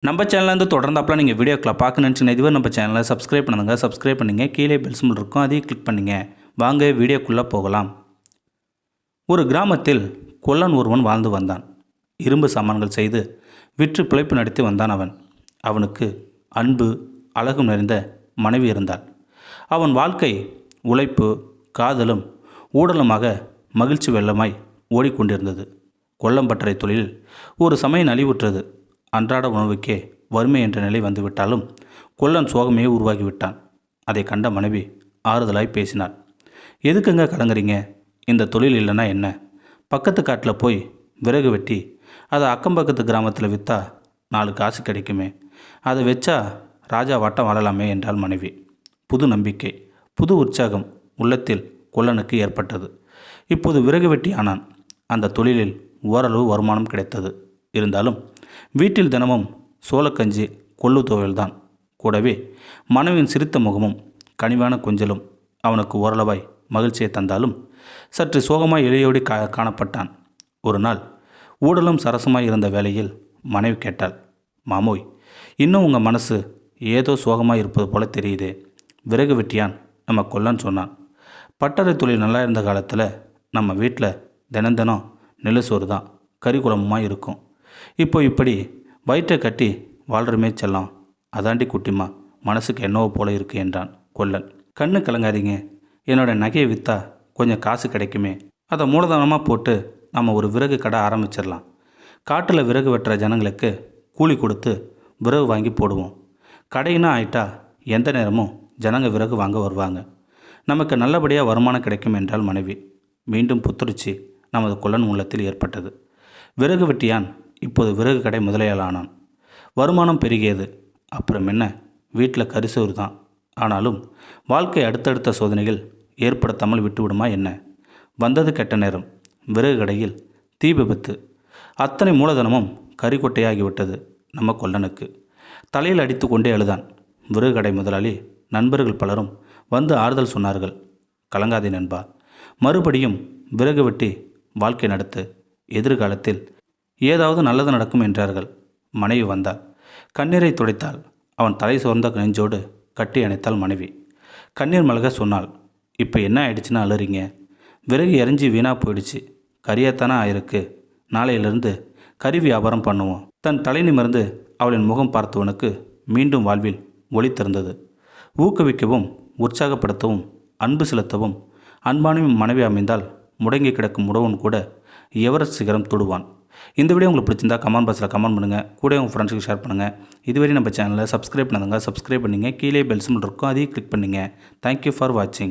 நம்ம சேனல்லேருந்து தொடர்ந்தாப்பில் நீங்கள் வீடியோக்களை பார்க்க நினச்சிங்கன்னா இதுவே நம்ம சேனலை சப்ஸ்கிரைப் பண்ணுங்க. சப்ஸ்கிரைப் பண்ணுங்க. கீழே பெல் சிம்பல் இருக்கும், அதையும் கிளிக் பண்ணுங்க. வாங்க வீடியோக்குள்ளே போகலாம். ஒரு கிராமத்தில் கொல்லன் ஒருவன் வாழ்ந்து வந்தான். இரும்பு சாமான்கள் செய்து விற்று பிழைப்பு நடத்தி வந்தான் அவன். அவனுக்கு அன்பு அழகும் நிறைந்த மனைவி இருந்தாள். அவன் வாழ்க்கை உழைப்பு காதலும் ஊடலுமாக மகிழ்ச்சி வெள்ளமாய் ஓடிக்கொண்டிருந்தது. கொல்லம்பட்டறை தொழிலில் ஒரு சமயம் நலிவுற்றது. அன்றாட உணவுக்கே வறுமை என்ற நிலை வந்துவிட்டாலும் கொல்லன் சோகமே உருவாகிவிட்டான். அதை கண்ட மனைவி ஆறுதலாய் பேசினாள். எதுக்குங்க கலங்குறீங்க? இந்த தொழில் இல்லைன்னா என்ன? பக்கத்து காட்டில் போய் விறகு வெட்டி அதை அக்கம் பக்கத்து கிராமத்தில் விற்றா 4 காசு கிடைக்குமே, அதை வச்சா ராஜா வட்டம் வாழலாமே என்றாள் மனைவி. புது நம்பிக்கை புது உற்சாகம் உள்ளத்தில் கொல்லனுக்கு ஏற்பட்டது. இப்போது விறகு வெட்டி ஆனான். அந்த தொழிலில் ஓரளவு வருமானம் கிடைத்தது. இருந்தாலும் வீட்டில் தினமும் சோளக்கஞ்சி கொள்ளு துவையல்தான். கூடவே மனைவியின் சிரித்த முகமும் கனிவான கொஞ்சலும் அவனுக்கு ஓரளவாய் மகிழ்ச்சியை தந்தாலும் சற்று சோகமாய் இளையோடி காணப்பட்டான். ஒரு நாள் ஊடலும் சரசமாய் இருந்த வேளையில் மனைவி கேட்டாள், மாமோய், இன்னும் உங்கள் மனசு ஏதோ சோகமாக இருப்பது போல தெரியுதே. விறகு வெட்டியான் நம்ம கொல்லன்னு சொன்னான். பட்டறை தொழில் நல்லா இருந்த காலத்தில் நம்ம வீட்டில் தினம் நெல்லுசோறு தான் கறி குழம்புமாக இருக்கும். இப்போ இப்படி வயிற்றை கட்டி வாழ்கிறமே செல்லம், அதாண்டி குட்டிமா மனசுக்கு என்னவோ போல இருக்கு என்றான் கொல்லன். கண்ணு கலங்காதீங்க, என்னோட நகையை விற்றா கொஞ்சம் காசு கிடைக்குமே, அதை மூலதனமாக போட்டு நம்ம ஒரு விறகு கடை ஆரம்பிச்சிடலாம். காட்டில் விறகு வெட்டுற ஜனங்களுக்கு கூலி கொடுத்து விறகு வாங்கி போடுவோம். கடையினா ஆயிட்டா எந்த நேரமும் ஜனங்க விறகு வாங்க வருவாங்க. நமக்கு நல்லபடியாக வருமானம் கிடைக்கும் என்றால் மனைவி. மீண்டும் புத்துணர்ச்சி நமது கொல்லன் உள்ளத்தில் ஏற்பட்டது. விறகு வெட்டியான் இப்போது விறகு கடை முதலையாளானான். வருமானம் பெருகியது. அப்புறம் என்ன, வீட்டில் கரிசோறு தான். ஆனாலும் வாழ்க்கை அடுத்தடுத்த சோதனைகள் ஏற்படுத்தாமல் விட்டுவிடுமா என்ன? வந்தது கெட்ட நேரம். விறகு கடையில் தீ விபத்து. அத்தனை மூலதனமும் கறிக்கொட்டையாகிவிட்டது நம்ம கொல்லனுக்கு. தலையில் அடித்து கொண்டே அழுதான். விறகு கடை முதலாளி நண்பர்கள் பலரும் வந்து ஆறுதல் சொன்னார்கள். கலங்காதே நண்பா, மறுபடியும் விறகு வெட்டி வாழ்க்கை நடத்து, எதிர்காலத்தில் ஏதாவது நல்லது நடக்கும் என்றார்கள். மனைவி வந்தாள். கண்ணீரை துடைத்தாள். அவன் தலை சோர்ந்த நெஞ்சோடு கட்டி அணைத்தாள் மனைவி. கண்ணீர் மல்க சொன்னாள், இப்போ என்ன ஆயிடுச்சுன்னு அழுறீங்க? விறகு எரிஞ்சு வீணாக போயிடுச்சு, கறியாத்தானே ஆயிருக்கு. நாளையிலிருந்து கறி வியாபாரம் பண்ணுவோம். தன் தலை நிமிர்ந்து அவளின் முகம் பார்த்தவனுக்கு மீண்டும் வாழ்வில் ஒளி திறந்தது. ஊக்குவிக்கவும் உற்சாகப்படுத்தவும் அன்பு செலுத்தவும் அன்பான மனைவி அமைந்தால் முடங்கி கிடக்கும் உறவன் கூட எவரெஸ்ட் சிகரம் தொடுவான். இந்த வீடியோ உங்களுக்கு பிடிச்சிருந்தா கமெண்ட் பாக்ஸில் கமெண்ட் பண்ணுங்கள். கூட உங்கள் ஃப்ரெண்ட்ஸுக்கு ஷேர் பண்ணுங்கள். இதுவரை நம்ம சேனலை சப்ஸ்கிரைப் பண்ணுங்க. சப்ஸ்கிரைப் பண்ணிங்க. கீழே பெல் சிம்பல் இருக்கும், அதையும் கிளிக் பண்ணுங்கள். தேங்க்யூ ஃபார் வாட்சிங்.